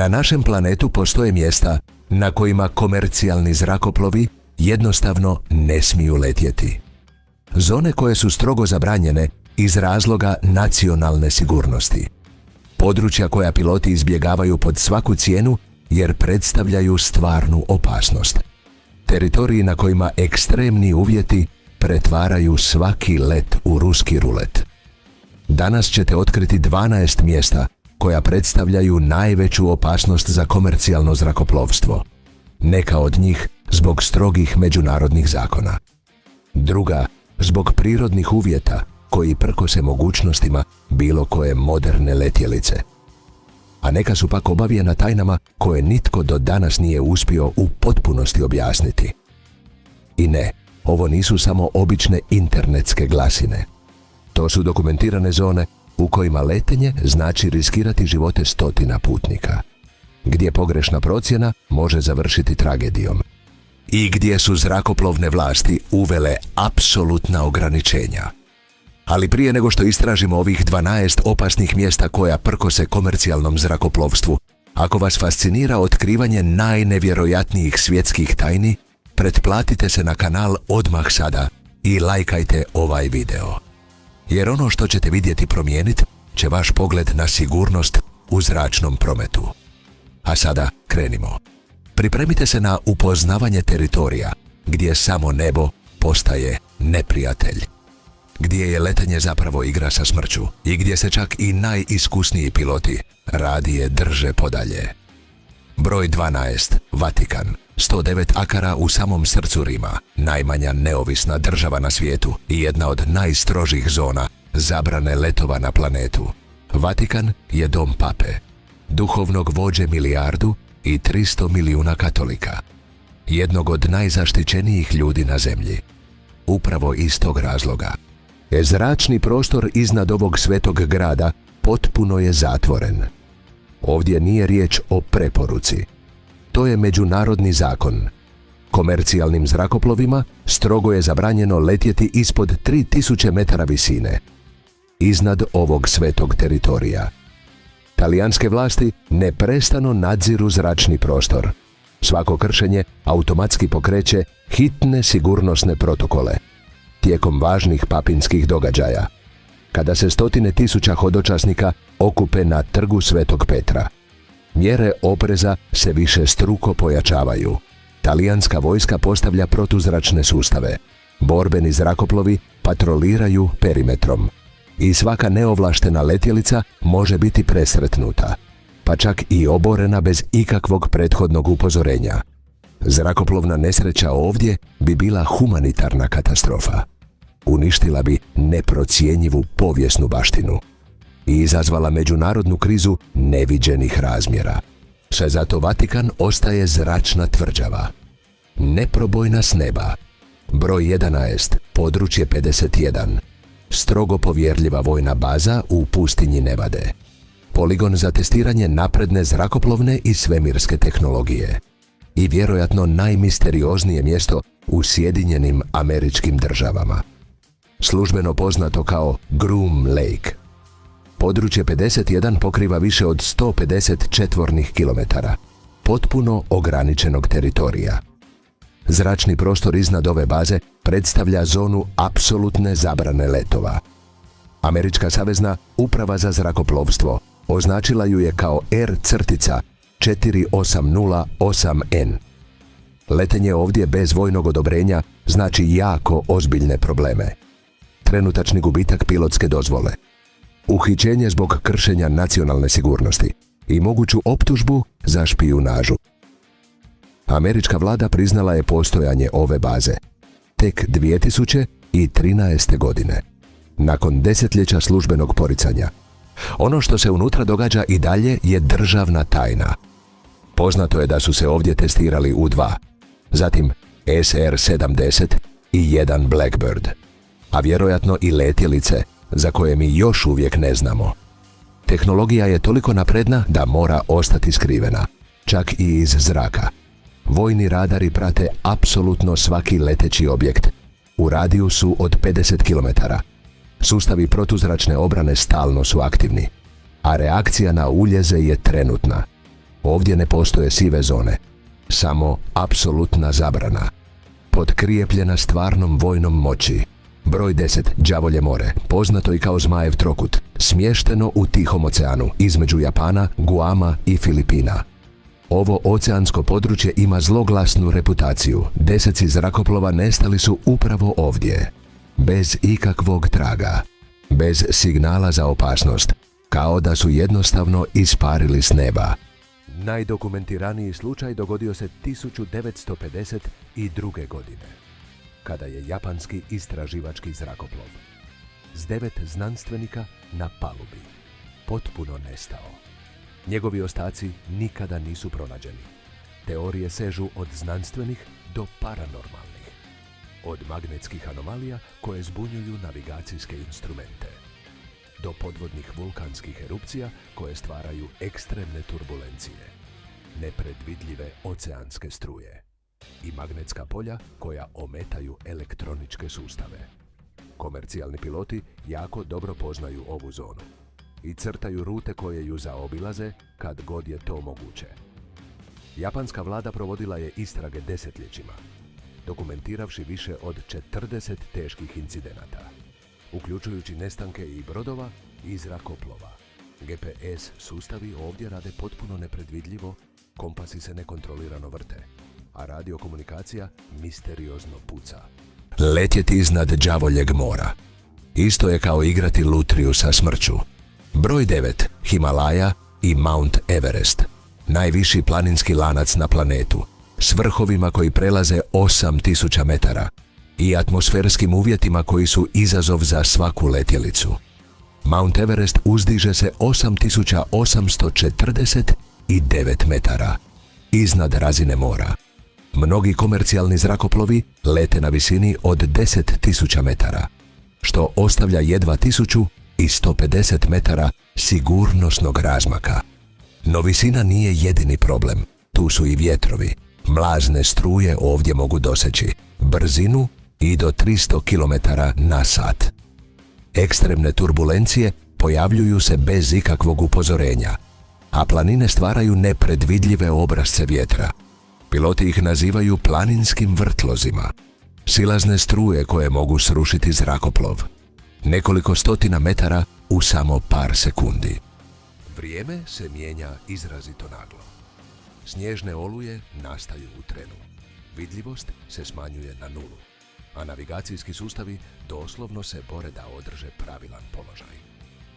Na našem planetu postoje mjesta na kojima komercijalni zrakoplovi jednostavno ne smiju letjeti. Zone koje su strogo zabranjene iz razloga nacionalne sigurnosti. Područja koja piloti izbjegavaju pod svaku cijenu jer predstavljaju stvarnu opasnost. Teritoriji na kojima ekstremni uvjeti pretvaraju svaki let u ruski rulet. Danas ćete otkriti 12 mjesta koja predstavljaju najveću opasnost za komercijalno zrakoplovstvo. Neka od njih zbog strogih međunarodnih zakona. Druga zbog prirodnih uvjeta koji prkose mogućnostima bilo koje moderne letjelice. A neka su pak obavijena tajnama koje nitko do danas nije uspio u potpunosti objasniti. I ne, ovo nisu samo obične internetske glasine. To su dokumentirane zone u kojima letenje znači riskirati živote stotina putnika. Gdje pogrešna procjena može završiti tragedijom. I gdje su zrakoplovne vlasti uvele apsolutna ograničenja. Ali prije nego što istražimo ovih 12 opasnih mjesta koja prkose komercijalnom zrakoplovstvu, ako vas fascinira otkrivanje najnevjerojatnijih svjetskih tajni, pretplatite se na kanal odmah sada i lajkajte ovaj video. Jer ono što ćete vidjeti promijeniti će vaš pogled na sigurnost u zračnom prometu. A sada krenimo. Pripremite se na upoznavanje teritorija gdje samo nebo postaje neprijatelj. Gdje je letenje zapravo igra sa smrću i gdje se čak i najiskusniji piloti radije drže podalje. Broj 12. Vatikan. 109 akara u samom srcu Rima, najmanja neovisna država na svijetu i jedna od najstrožih zona zabrane letova na planetu. Vatikan je dom pape, duhovnog vođe milijardu i 300 milijuna katolika. Jednog od najzaštićenijih ljudi na zemlji. Upravo iz tog razloga. Zračni prostor iznad ovog svetog grada potpuno je zatvoren. Ovdje nije riječ o preporuci. To je međunarodni zakon. Komercijalnim zrakoplovima strogo je zabranjeno letjeti ispod 3000 metara visine. Iznad ovog svetog teritorija. Talijanske vlasti neprestano nadziru zračni prostor. Svako kršenje automatski pokreće hitne sigurnosne protokole. Tijekom važnih papinskih događaja. Kada se stotine tisuća hodočasnika okupe na trgu Svetog Petra. Mjere opreza se višestruko pojačavaju. Talijanska vojska postavlja protuzračne sustave. Borbeni zrakoplovi patroliraju perimetrom. I svaka neovlaštena letjelica može biti presretnuta. Pa čak i oborena bez ikakvog prethodnog upozorenja. Zrakoplovna nesreća ovdje bi bila humanitarna katastrofa. Uništila bi neprocjenjivu povijesnu baštinu i izazvala međunarodnu krizu neviđenih razmjera. Sve zato Vatikan ostaje zračna tvrđava. Neprobojna s neba. Broj 11. Područje 51. Strogo povjerljiva vojna baza u pustinji Nevade. Poligon za testiranje napredne zrakoplovne i svemirske tehnologije. I vjerojatno najmisterioznije mjesto u Sjedinjenim Američkim Državama. Službeno poznato kao Groom Lake. Područje 51 pokriva više od 150 četvornih kilometara, potpuno ograničenog teritorija. Zračni prostor iznad ove baze predstavlja zonu apsolutne zabrane letova. Američka savezna uprava za zrakoplovstvo označila ju je kao R-4808N. Letenje ovdje bez vojnog odobrenja znači jako ozbiljne probleme. Trenutačni gubitak pilotske dozvole. Uhićenje zbog kršenja nacionalne sigurnosti i moguću optužbu za špijunažu. Američka vlada priznala je postojanje ove baze tek 2013. godine, nakon desetljeća službenog poricanja. Ono što se unutra događa i dalje je državna tajna. Poznato je da su se ovdje testirali U-2, zatim SR-70 i jedan Blackbird, a vjerojatno i letjelice za koje mi još uvijek ne znamo. Tehnologija je toliko napredna da mora ostati skrivena, čak i iz zraka. Vojni radari prate apsolutno svaki leteći objekt u radijusu od 50 km. Sustavi protuzračne obrane stalno su aktivni, a reakcija na uljeze je trenutna. Ovdje ne postoje sive zone, samo apsolutna zabrana. Potkrijepljena stvarnom vojnom moći. Broj 10, Đavolje more, poznato i kao Zmajev trokut, smješteno u Tihom oceanu, između Japana, Guama i Filipina. Ovo oceansko područje ima zloglasnu reputaciju. 10 zrakoplova nestali su upravo ovdje. Bez ikakvog traga. Bez signala za opasnost. Kao da su jednostavno isparili s neba. Najdokumentiraniji slučaj dogodio se 1952. godine, kada je japanski istraživački zrakoplov s 9 znanstvenika na palubi potpuno nestao. Njegovi ostaci nikada nisu pronađeni. Teorije sežu od znanstvenih do paranormalnih. Od magnetskih anomalija koje zbunjuju navigacijske instrumente, do podvodnih vulkanskih erupcija koje stvaraju ekstremne turbulencije, nepredvidljive oceanske struje i magnetska polja koja ometaju elektroničke sustave. Komercijalni piloti jako dobro poznaju ovu zonu i crtaju rute koje ju zaobilaze kad god je to moguće. Japanska vlada provodila je istrage desetljećima, dokumentiravši više od 40 teških incidenata, uključujući nestanke i brodova i zrakoplova. GPS sustavi ovdje rade potpuno nepredvidljivo, kompasi se nekontrolirano vrte, a radiokomunikacija misteriozno puca. Letjeti iznad Đavoljeg mora. Isto je kao igrati lutriju sa smrću. Broj 9, Himalaja i Mount Everest. Najviši planinski lanac na planetu, s vrhovima koji prelaze 8000 metara i atmosferskim uvjetima koji su izazov za svaku letjelicu. Mount Everest uzdiže se 8849 metara iznad razine mora. Mnogi komercijalni zrakoplovi lete na visini od 10.000 metara, što ostavlja jedva 1150 metara sigurnosnog razmaka. No visina nije jedini problem. Tu su i vjetrovi. Mlazne struje ovdje mogu doseći brzinu i do 300 km na sat. Ekstremne turbulencije pojavljuju se bez ikakvog upozorenja, a planine stvaraju nepredvidljive obrazce vjetra. Piloti ih nazivaju planinskim vrtlozima. Silazne struje koje mogu srušiti zrakoplov. Nekoliko stotina metara u samo par sekundi. Vrijeme se mijenja izrazito naglo. Snježne oluje nastaju u trenu. Vidljivost se smanjuje na nulu, a navigacijski sustavi doslovno se bore da održe pravilan položaj.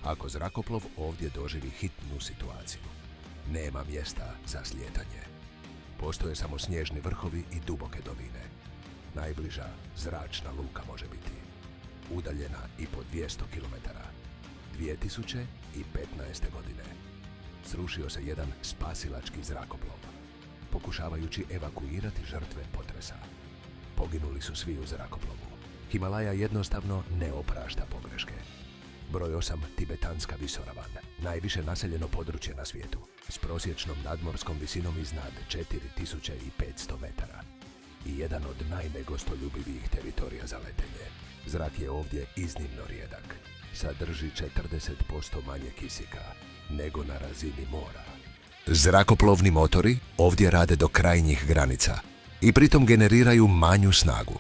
Ako zrakoplov ovdje doživi hitnu situaciju, nema mjesta za slijetanje. Postoje samo snježni vrhovi i duboke doline. Najbliža zračna luka može biti udaljena i po 200 km. 2015. godine srušio se jedan spasilački zrakoplov, pokušavajući evakuirati žrtve potresa. Poginuli su svi u zrakoplovu. Himalaja jednostavno ne oprašta pogreške. Broj 8, Tibetanska visoravan, najviše naseljeno područje na svijetu, s prosječnom nadmorskom visinom iznad 4500 metara i jedan od najnegostoljubivijih teritorija za letenje. Zrak je ovdje iznimno rijedak. Sadrži 40% manje kisika nego na razini mora. Zrakoplovni motori ovdje rade do krajnjih granica i pritom generiraju manju snagu.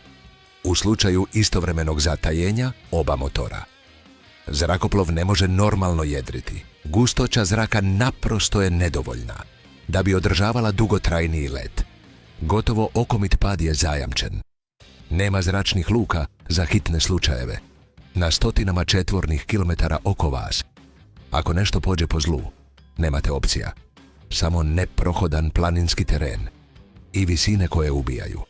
U slučaju istovremenog zatajenja oba motora, zrakoplov ne može normalno jedriti. Gustoća zraka naprosto je nedovoljna da bi održavala dugotrajniji let. Gotovo okomit pad je zajamčen. Nema zračnih luka za hitne slučajeve na stotinama četvornih kilometara oko vas. Ako nešto pođe po zlu, nemate opcija. Samo neprohodan planinski teren i visine koje ubijaju.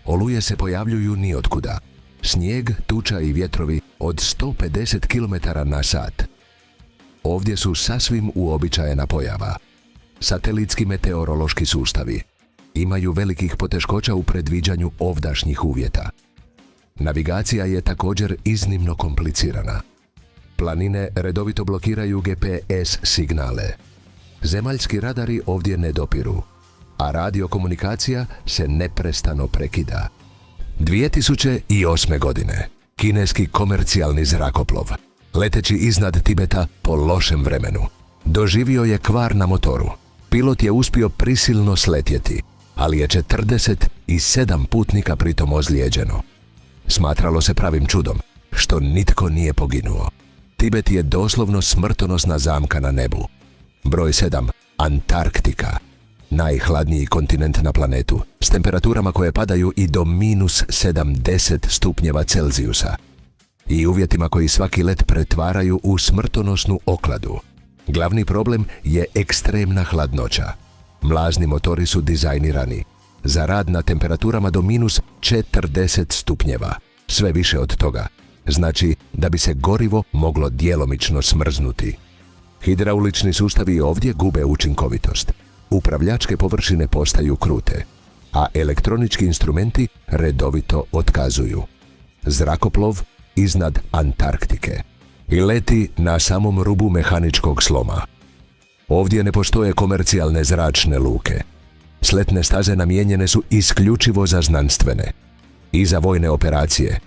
Oluje se pojavljuju niotkuda. Snijeg, tuča i vjetrovi od 150 km na sat. Ovdje su sasvim uobičajena pojava. Satelitski meteorološki sustavi imaju velikih poteškoća u predviđanju ovdašnjih uvjeta. Navigacija je također iznimno komplicirana. Planine redovito blokiraju GPS signale. Zemaljski radari ovdje ne dopiru, a radiokomunikacija se neprestano prekida. 2008. godine kineski komercijalni zrakoplov, leteći iznad Tibeta po lošem vremenu, doživio je kvar na motoru. Pilot je uspio prisilno sletjeti, ali je 47 putnika pritom ozlijeđeno. Smatralo se pravim čudom, što nitko nije poginuo. Tibet je doslovno smrtonosna zamka na nebu. Broj 7. Antarktika. Najhladniji kontinent na planetu, s temperaturama koje padaju i do -70 stupnjeva Celzijusa. I uvjetima koji svaki let pretvaraju u smrtonosnu okladu. Glavni problem je ekstremna hladnoća. Mlazni motori su dizajnirani za rad na temperaturama do -40 stupnjeva. Sve više od toga znači da bi se gorivo moglo djelomično smrznuti. Hidraulični sustavi ovdje gube učinkovitost. Upravljačke površine postaju krute, a elektronički instrumenti redovito otkazuju. Zrakoplov iznad Antarktike i leti na samom rubu mehaničkog sloma. Ovdje ne postoje komercijalne zračne luke. Sletne staze namijenjene su isključivo za znanstvene i za vojne operacije.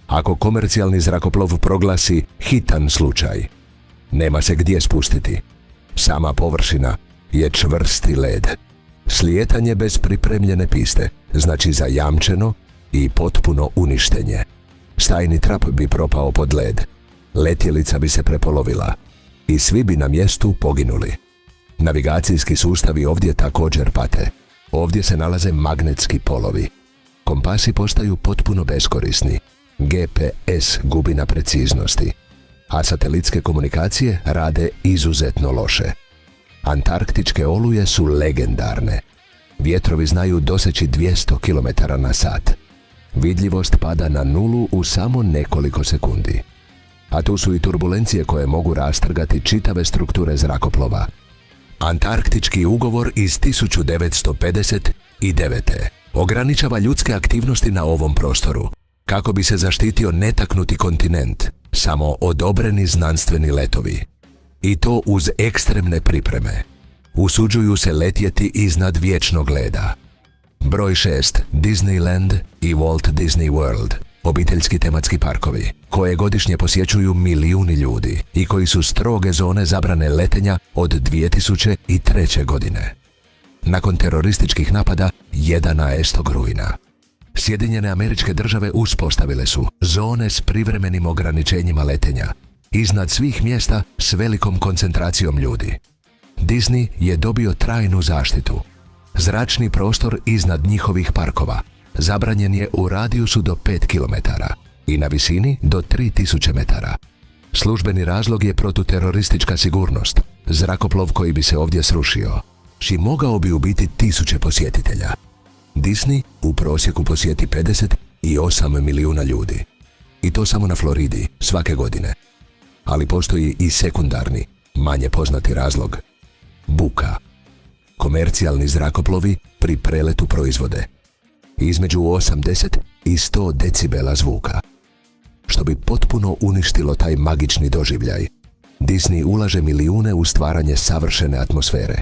Ako komercijalni zrakoplov proglasi hitan slučaj, nema se gdje spustiti. Sama površina je čvrsti led. Slijetanje bez pripremljene piste znači zajamčeno i potpuno uništenje. Stajni trap bi propao pod led, letjelica bi se prepolovila i svi bi na mjestu poginuli. Navigacijski sustavi ovdje također pate. Ovdje se nalaze magnetski polovi. Kompasi postaju potpuno beskorisni. GPS gubi na preciznosti, a satelitske komunikacije rade izuzetno loše. Antarktičke oluje su legendarne. Vjetrovi znaju doseći 200 km/h. Vidljivost pada na nulu u samo nekoliko sekundi. A tu su i turbulencije koje mogu rastrgati čitave strukture zrakoplova. Antarktički ugovor iz 1959. ograničava ljudske aktivnosti na ovom prostoru, kako bi se zaštitio netaknuti kontinent, samo odobreni znanstveni letovi. I to uz ekstremne pripreme. Usuđuju se letjeti iznad vječnog leda. Broj 6. Disneyland i Walt Disney World, obiteljski tematski parkovi, koje godišnje posjećuju milijuni ljudi i koji su stroge zone zabrane letenja od 2003. godine. Nakon terorističkih napada 11. rujna, Sjedinjene Američke Države uspostavile su zone s privremenim ograničenjima letenja iznad svih mjesta s velikom koncentracijom ljudi. Disney je dobio trajnu zaštitu. Zračni prostor iznad njihovih parkova zabranjen je u radijusu do 5 km i na visini do 3000 metara. Službeni razlog je protuteroristička sigurnost. Zrakoplov koji bi se ovdje srušio i mogao bi ubiti 1000 posjetitelja. Disney u prosjeku posjeti 58 milijuna ljudi. I to samo na Floridi svake godine. Ali postoji i sekundarni, manje poznati razlog. Buka. Komercijalni zrakoplovi pri preletu proizvode između 80 i 100 decibela zvuka. Što bi potpuno uništilo taj magični doživljaj, Disney ulaže milijune u stvaranje savršene atmosfere.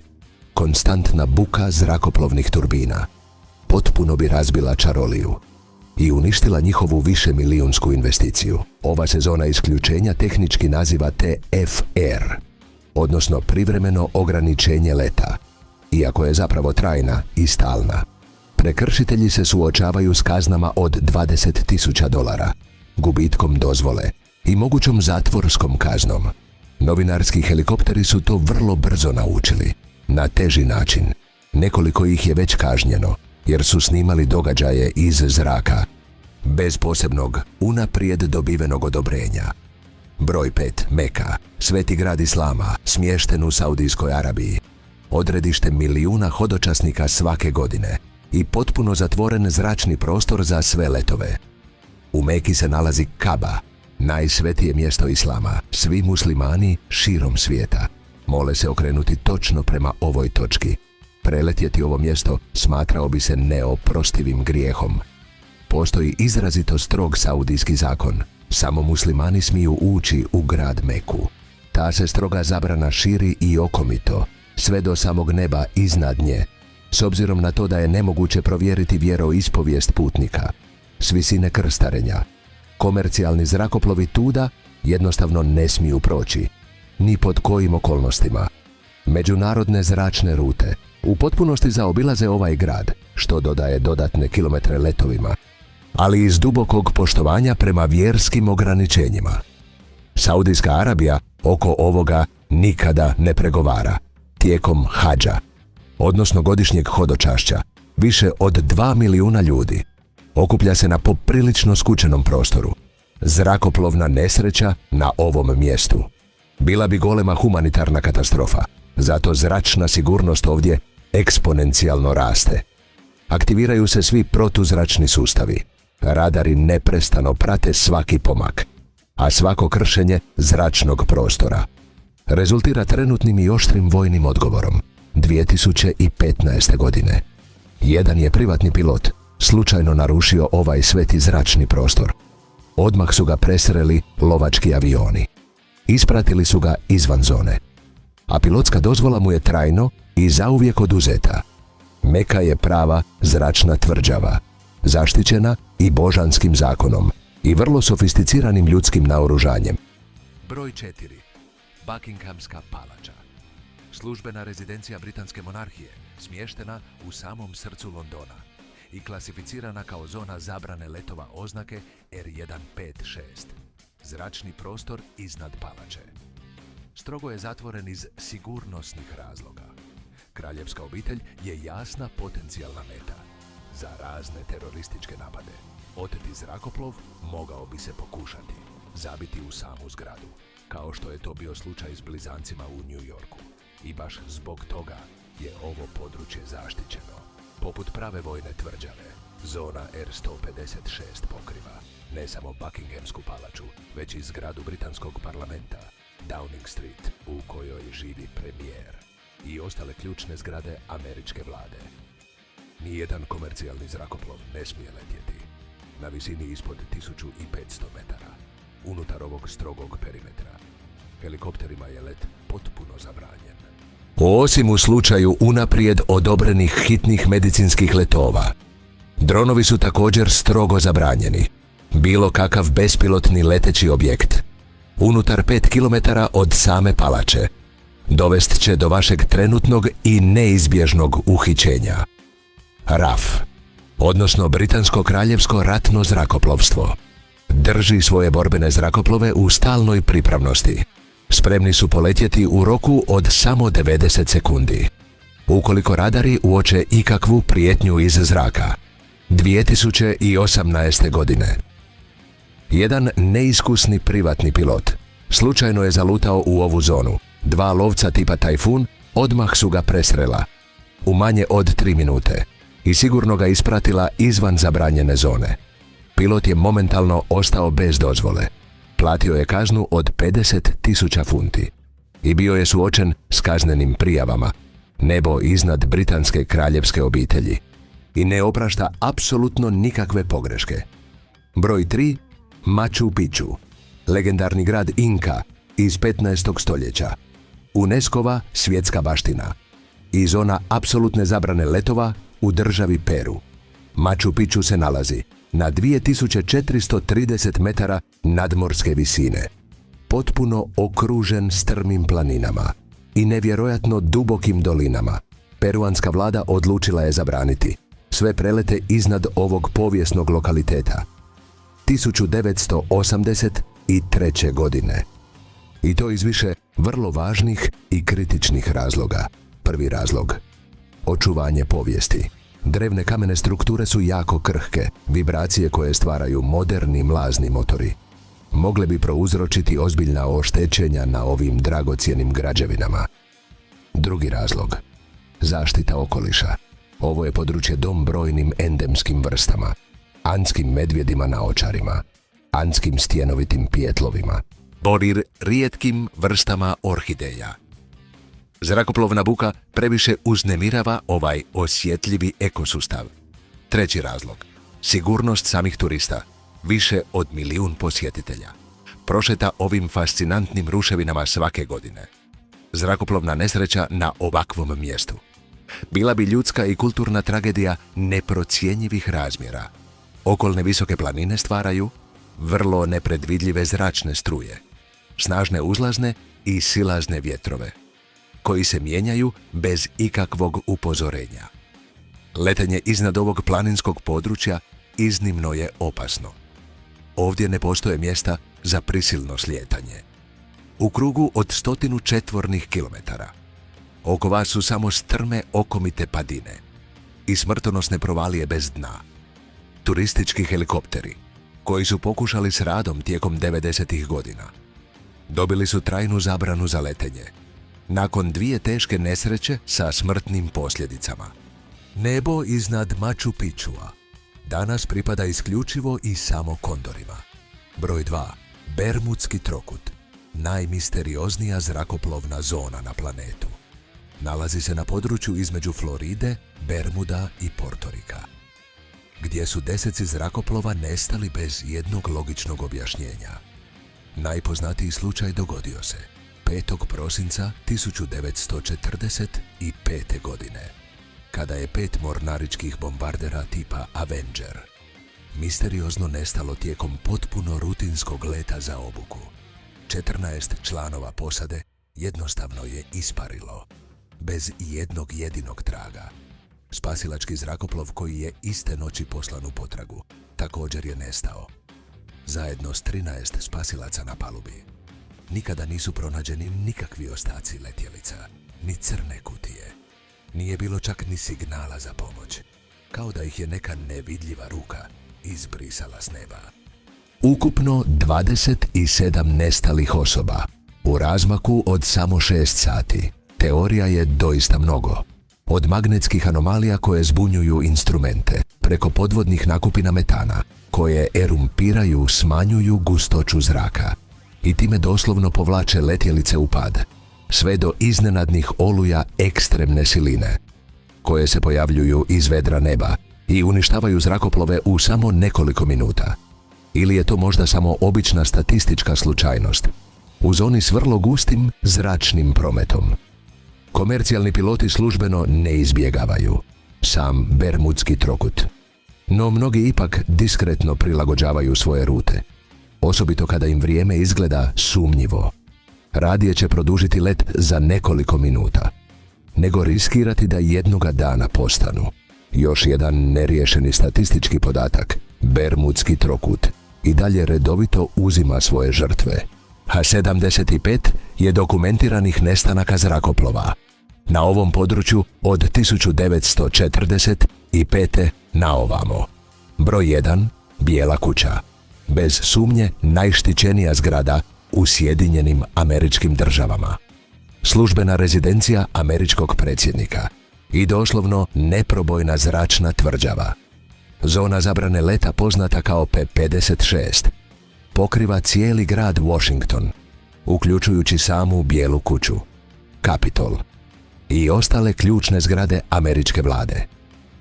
Konstantna buka zrakoplovnih turbina potpuno bi razbila čaroliju i uništila njihovu višemilijunsku investiciju. Ova sezona isključenja tehnički naziva TFR, odnosno privremeno ograničenje leta, iako je zapravo trajna i stalna. Prekršitelji se suočavaju s kaznama od $20.000, gubitkom dozvole i mogućom zatvorskom kaznom. Novinarski helikopteri su to vrlo brzo naučili, na teži način. Nekoliko ih je već kažnjeno, jer su snimali događaje iz zraka, bez posebnog, unaprijed dobivenog odobrenja. Broj 5. Meka, sveti grad Islama, smješten u Saudijskoj Arabiji. Odredište milijuna hodočasnika svake godine i potpuno zatvoren zračni prostor za sve letove. U Meki se nalazi Kaba, najsvetije mjesto Islama. Svi muslimani širom svijeta mole se okrenuti točno prema ovoj točki. Preletjeti ovo mjesto smatrao bi se neoprostivim grijehom. Postoji izrazito strog saudijski zakon. Samo muslimani smiju ući u grad Meku. Ta se stroga zabrana širi i okomito, sve do samog neba iznad nje, s obzirom na to da je nemoguće provjeriti vjeroispovijest putnika s visine krstarenja. Komercijalni zrakoplovi tuda jednostavno ne smiju proći, ni pod kojim okolnostima. Međunarodne zračne rute u potpunosti zaobilaze ovaj grad, što dodaje dodatne kilometre letovima, ali iz dubokog poštovanja prema vjerskim ograničenjima. Saudijska Arabija oko ovoga nikada ne pregovara. Tijekom hadža, odnosno godišnjeg hodočašća, više od 2 milijuna ljudi okuplja se na poprilično skučenom prostoru. Zrakoplovna nesreća na ovom mjestu bila bi golema humanitarna katastrofa, zato zračna sigurnost ovdje eksponencijalno raste. Aktiviraju se svi protuzračni sustavi. Radari neprestano prate svaki pomak, a svako kršenje zračnog prostora rezultira trenutnim i oštrim vojnim odgovorom. 2015. godine jedan je privatni pilot slučajno narušio ovaj sveti zračni prostor. Odmah su ga presreli lovački avioni. Ispratili su ga izvan zone, a pilotska dozvola mu je trajno i zauvijek oduzeta. Meka je prava zračna tvrđava, zaštićena i božanskim zakonom i vrlo sofisticiranim ljudskim naoružanjem. Broj 4. Buckinghamska palača. Službena rezidencija britanske monarhije, smještena u samom srcu Londona i klasificirana kao zona zabrane letova oznake R156. Zračni prostor iznad palače strogo je zatvoren iz sigurnosnih razloga. Kraljevska obitelj je jasna potencijalna meta za razne terorističke napade. Oteti zrakoplov mogao bi se pokušati zabiti u samu zgradu, kao što je to bio slučaj s blizancima u New Yorku. I baš zbog toga je ovo područje zaštićeno. Poput prave vojne tvrđave, zona R156 pokriva ne samo Buckinghamsku palaču, već i zgradu britanskog parlamenta, Downing Street, u kojoj živi premijer, i ostale ključne zgrade američke vlade. Nijedan komercijalni zrakoplov ne smije letjeti na visini ispod 1500 metara, unutar ovog strogog perimetra. Helikopterima je let potpuno zabranjen, osim u slučaju unaprijed odobrenih hitnih medicinskih letova. Dronovi su također strogo zabranjeni. Bilo kakav bespilotni leteći objekt unutar 5 km od same palače dovest će do vašeg trenutnog i neizbježnog uhićenja. RAF, odnosno Britansko kraljevsko ratno zrakoplovstvo, drži svoje borbene zrakoplove u stalnoj pripravnosti. Spremni su poletjeti u roku od samo 90 sekundi, ukoliko radari uoče ikakvu prijetnju iz zraka. 2018. godine jedan neiskusni privatni pilot slučajno je zalutao u ovu zonu. 2 lovca tipa Tajfun odmah su ga presrela u manje od 3 minute i sigurno ga ispratila izvan zabranjene zone. Pilot je momentalno ostao bez dozvole. Platio je kaznu od 50.000 funti i bio je suočen s kaznenim prijavama. Nebo iznad britanske kraljevske obitelji i ne oprašta apsolutno nikakve pogreške. Broj 3. Machu Picchu, legendarni grad Inka iz 15. stoljeća, UNESCO-va svjetska baština i zona apsolutne zabrane letova u državi Peru. Machu Picchu se nalazi na 2430 metara nadmorske visine, potpuno okružen strmim planinama i nevjerojatno dubokim dolinama. Peruanska vlada odlučila je zabraniti sve prelete iznad ovog povijesnog lokaliteta 1983. godine. I to iz više vrlo važnih i kritičnih razloga. Prvi razlog: očuvanje povijesti. Drevne kamene strukture su jako krhke. Vibracije koje stvaraju moderni mlazni motori mogle bi prouzročiti ozbiljna oštećenja na ovim dragocjenim građevinama. Drugi razlog: zaštita okoliša. Ovo je područje dom brojnim endemskim vrstama, andskim medvjedima na očarima, andskim stjenovitim pijetlovima, borir rijetkim vrstama orhideja. Zrakoplovna buka previše uznemirava ovaj osjetljivi ekosustav. Treći razlog: sigurnost samih turista. Više od 1 milijun posjetitelja prošeta ovim fascinantnim ruševinama svake godine. Zrakoplovna nesreća na ovakvom mjestu bila bi ljudska i kulturna tragedija neprocjenjivih razmjera. Okolne visoke planine stvaraju vrlo nepredvidljive zračne struje, snažne uzlazne i silazne vjetrove. koji se mijenjaju bez ikakvog upozorenja. Letenje iznad ovog planinskog područja iznimno je opasno. Ovdje ne postoje mjesta za prisilno slijetanje. U krugu od 100 četvornih kilometara oko vas su samo strme okomite padine i smrtonosne provalije bez dna. Turistički helikopteri, koji su pokušali s radom tijekom 90-ih godina, dobili su trajnu zabranu za letenje, nakon 2 teške nesreće sa smrtnim posljedicama. Nebo iznad Machu Picchua danas pripada isključivo i samo kondorima. Broj 2. Bermudski trokut, najmisterioznija zrakoplovna zona na planetu. Nalazi se na području između Floride, Bermuda i Portorika, gdje su deseci zrakoplova nestali bez jednog logičnog objašnjenja. Najpoznatiji slučaj dogodio se 5. prosinca 1945. godine, kada je 5 mornaričkih bombardera tipa Avenger misteriozno nestalo tijekom potpuno rutinskog leta za obuku. 14 članova posade jednostavno je isparilo, bez jednog jedinog traga. Spasilački zrakoplov koji je iste noći poslan u potragu također je nestao, zajedno s 13 spasilaca na palubi. Nikada nisu pronađeni nikakvi ostaci letjelica, ni crne kutije. Nije bilo čak ni signala za pomoć, kao da ih je neka nevidljiva ruka izbrisala s neba. Ukupno 27 nestalih osoba u razmaku od samo 6 sati. Teorija je doista mnogo. Od magnetskih anomalija koje zbunjuju instrumente, preko podvodnih nakupina metana, koje erumpiraju, smanjuju gustoću zraka i time doslovno povlače letjelice u pad, sve do iznenadnih oluja ekstremne siline, koje se pojavljuju iz vedra neba i uništavaju zrakoplove u samo nekoliko minuta. Ili je to možda samo obična statistička slučajnost u zoni s vrlo gustim zračnim prometom. Komercijalni piloti službeno ne izbjegavaju sam Bermudski trokut, no mnogi ipak diskretno prilagođavaju svoje rute, osobito kada im vrijeme izgleda sumnjivo. Radije će produžiti let za nekoliko minuta, nego riskirati da jednoga dana postanu. Još jedan neriješeni statistički podatak: Bermudski trokut i dalje redovito uzima svoje žrtve, a 75 je dokumentiranih nestanaka zrakoplova na ovom području od 1945. na ovamo. Broj 1. Bijela kuća. Bez sumnje najštićenija zgrada u Sjedinjenim Američkim Državama. Službena rezidencija američkog predsjednika i doslovno neprobojna zračna tvrđava. Zona zabrane leta poznata kao P-56 pokriva cijeli grad Washington, uključujući samu Bijelu kuću, Kapitol i ostale ključne zgrade američke vlade.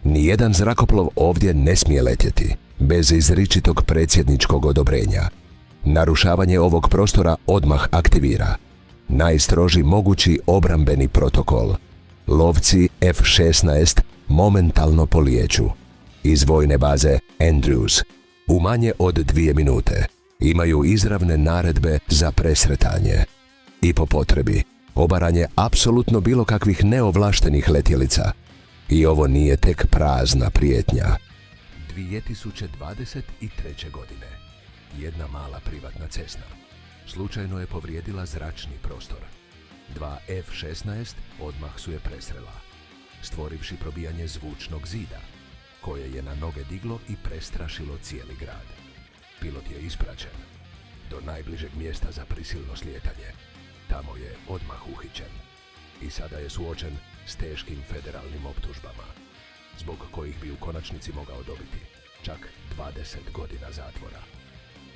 Nijedan zrakoplov ovdje ne smije letjeti bez izričitog predsjedničkog odobrenja. Narušavanje ovog prostora odmah aktivira najstroži mogući obrambeni protokol. Lovci F-16 momentalno polijeću iz vojne baze Andrews u manje od 2 minute. Imaju izravne naredbe za presretanje i po potrebi obaranje apsolutno bilo kakvih neovlaštenih letjelica. I ovo nije tek prazna prijetnja. 2023. godine jedna mala privatna Cessna slučajno je povrijedila zračni prostor. 2 F-16 odmah su je presrela, stvorivši probijanje zvučnog zida, koje je na noge diglo i prestrašilo cijeli grad. Pilot je ispraćen do najbližeg mjesta za prisilno slijetanje. Tamo je odmah uhićen i sada je suočen s teškim federalnim optužbama, zbog kojih bi u konačnici mogao dobiti čak 20 godina zatvora.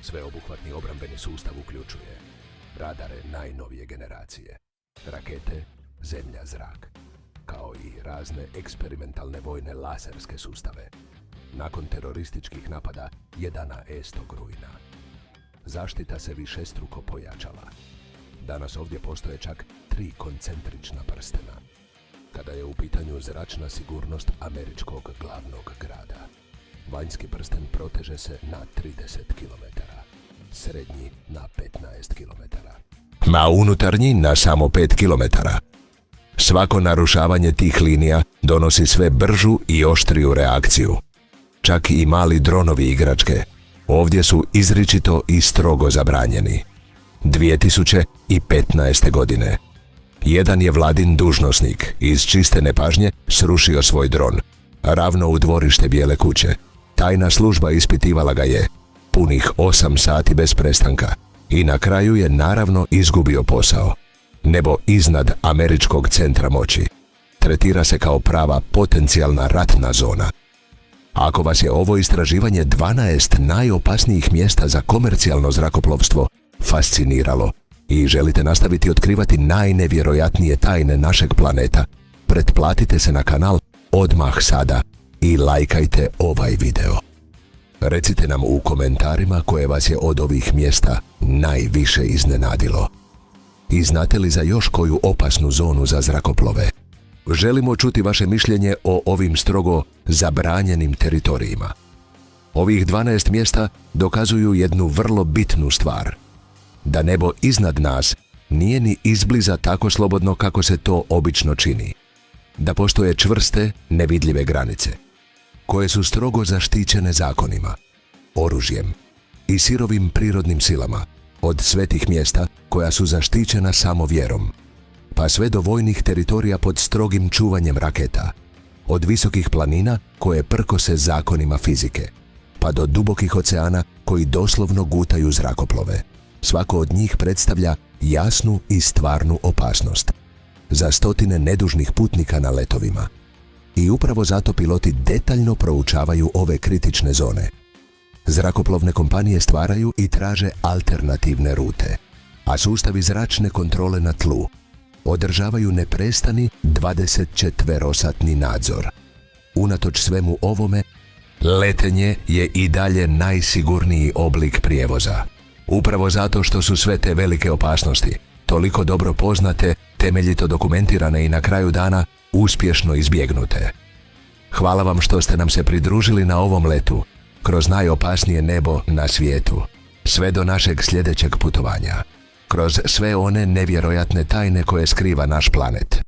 Sveobuhvatni obrambeni sustav uključuje radare najnovije generacije, rakete zemlja-zrak, kao i razne eksperimentalne vojne laserske sustave. Nakon terorističkih napada 11. rujna, zaštita se višestruko pojačala. Danas ovdje postoje čak 3 koncentrična prstena, kada je u pitanju zračna sigurnost američkog glavnog grada. Vanjski prsten proteže se na 30 km, srednji na 15 km, a unutarnji na samo 5 km. Svako narušavanje tih linija donosi sve bržu i oštriju reakciju. Čak i mali dronovi igračke ovdje su izričito i strogo zabranjeni. 2015. godine jedan je vladin dužnosnik iz čiste nepažnje srušio svoj dron ravno u dvorište Bijele kuće. Tajna služba ispitivala ga je punih 8 sati bez prestanka i na kraju je naravno izgubio posao. Nebo iznad američkog centra moći tretira se kao prava potencijalna ratna zona. Ako vas je ovo istraživanje 12 najopasnijih mjesta za komercijalno zrakoplovstvo fasciniralo i želite nastaviti otkrivati najnevjerojatnije tajne našeg planeta, pretplatite se na kanal odmah sada i lajkajte ovaj video. Recite nam u komentarima koje vas je od ovih mjesta najviše iznenadilo. I znate li za još koju opasnu zonu za zrakoplove? Želimo čuti vaše mišljenje o ovim strogo zabranjenim teritorijima. Ovih 12 mjesta dokazuju jednu vrlo bitnu stvar. Da nebo iznad nas nije ni izbliza tako slobodno kako se to obično čini. Da postoje čvrste, nevidljive granice, koje su strogo zaštićene zakonima, oružjem i sirovim prirodnim silama, od svetih mjesta koja su zaštićena samo vjerom, pa sve do vojnih teritorija pod strogim čuvanjem raketa, od visokih planina koje prkose zakonima fizike, pa do dubokih oceana koji doslovno gutaju zrakoplove. Svako od njih predstavlja jasnu i stvarnu opasnost za stotine nedužnih putnika na letovima. I upravo zato piloti detaljno proučavaju ove kritične zone. Zrakoplovne kompanije stvaraju i traže alternativne rute, a sustavi zračne kontrole na tlu održavaju neprestani 24-satni nadzor. Unatoč svemu ovome, letenje je i dalje najsigurniji oblik prijevoza. Upravo zato što su sve te velike opasnosti toliko dobro poznate, temeljito dokumentirane i na kraju dana uspješno izbjegnute. Hvala vam što ste nam se pridružili na ovom letu kroz najopasnije nebo na svijetu, sve do našeg sljedećeg putovanja, kroz sve one nevjerojatne tajne koje skriva naš planet.